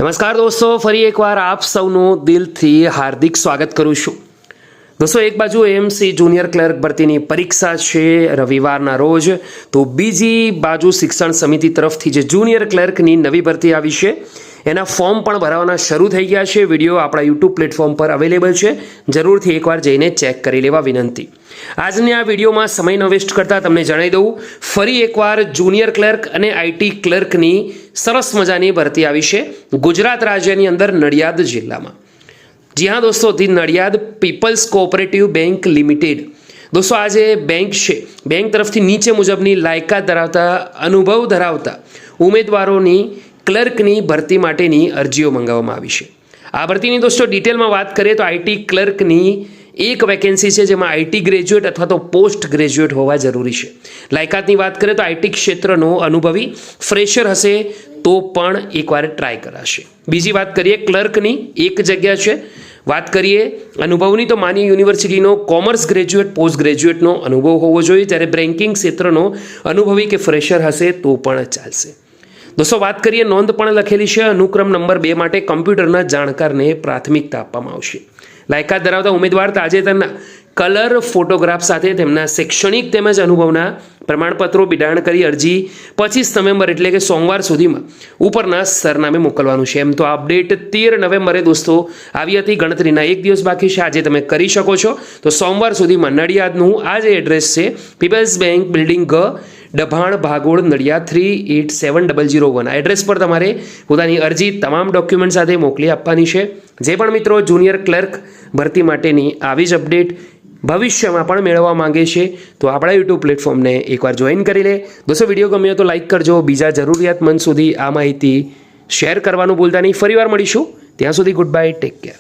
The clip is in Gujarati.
નમસ્કાર દોસ્તો, ફરી એકવાર આપ સૌનું દિલથી હાર્દિક સ્વાગત કરું છું. દોસ્તો, એક બાજુ એએમસી જુનિયર ક્લર્ક ભરતીની પરીક્ષા છે રવિવારના રોજ, તો બીજી બાજુ શિક્ષણ સમિતિ તરફથી જે જુનિયર ક્લર્કની નવી ભરતી આવી છે એના ફોર્મ પણ ભરાવાના શરૂ થઈ ગયા છે. વિડીયો આપણા યુટ્યુબ પ્લેટફોર્મ પર અવેલેબલ છે, જરૂરથી એકવાર જઈને ચેક કરી લેવા વિનંતી. આજની આ વિડીયોમાં સમય ન વેસ્ટ કરતા તમને જણાવી દઉં, ફરી એકવાર જુનિયર ક્લર્ક અને આઈટી ક્લર્કની સરસ મજાની ભરતી આવી છે ગુજરાત રાજ્યની અંદર નડિયાદ જિલ્લામાં. જી હા દોસ્તો, the Nadiad people's cooperative bank limited. દોસ્તો, આ જે બેંક છે, બેંક તરફથી નીચે મુજબની લાયકાત ધરાવતા, અનુભવ ધરાવતા ઉમેદવારોની ક્લર્કની ભરતી માટેની અરજીઓ મંગાવવામાં આવી છે. આ ભરતીની દોસ્તો ડિટેલમાં વાત કરીએ તો આઈટી ક્લર્કની એક વેકેન્સી છે, જેમાં આઈટી ગ્રેજ્યુએટ અથવા તો પોસ્ટ ગ્રેજ્યુએટ હોવા જરૂરી છે. લાયકાતની વાત કરીએ તો આઈટી ક્ષેત્રનો અનુભવી ફ્રેશર હશે તો પણ એકવાર ટ્રાય કરાશે. બીજી વાત કરીએ ક્લર્કની, એક જગ્યા છે. વાત કરીએ અનુભવની તો માની યુનિવર્સિટીનો કોમર્સ ગ્રેજ્યુએટ, પોસ્ટ ગ્રેજ્યુએટનો અનુભવ હોવો જોઈએ, જ્યારે બેન્કિંગ ક્ષેત્રનો અનુભવી કે ફ્રેશર હશે તો પણ ચાલશે. દોસ્તો, વાત કરીએ નોંધ પણ લખેલી છે, અનુક્રમ નંબર 2 માટે કમ્પ્યુટરના જાણકારને પ્રાથમિકતા આપવામાં આવશે. લાયકાત ધરાવતા ઉમેદવાર તાજેતરના કલર ફોટોગ્રાફ સાથે તેમના શૈક્ષણિક તેમજ અનુભવના પ્રમાણપત્રો બિડાણ કરી અરજી 25 નવેમ્બર એટલે કે સોમવાર સુધીમાં ઉપરના સરનામે મોકલવાનું છે. એમ તો અપડેટ 13 નવેમ્બરે દોસ્તો આવી હતી, ગણતરીના એક દિવસ બાકી છે. આજે તમે કરી શકો છો. તો સોમવાર સુધીમાં નડિયાદનું આ જે એડ્રેસ છે, પીપલ્સ બેંક બિલ્ડિંગ ગ, ડભાણ, ભાગોળ, નડિયાદ 387001, આ એડ્રેસ પર તમારે પોતાની અરજી તમામ ડોક્યુમેન્ટ સાથે મોકલી આપવાની છે. જે પણ મિત્રો જુનિયર ક્લર્ક ભરતી માટેની આવી જ અપડેટ ભવિષ્યમાં પણ મેળવવા માંગે છે તો આપણા યુટ્યુબ પ્લેટફોર્મને એકવાર જોઈન કરી લે. દોસ્તો, વિડીયો ગમ્યો તો લાઇક કરજો, બીજા જરૂરિયાતમંદ સુધી આ માહિતી શેર કરવાનું ભૂલતા નહીં. ફરીવાર મળીશું, ત્યાં સુધી ગુડ બાય, ટેક કેર.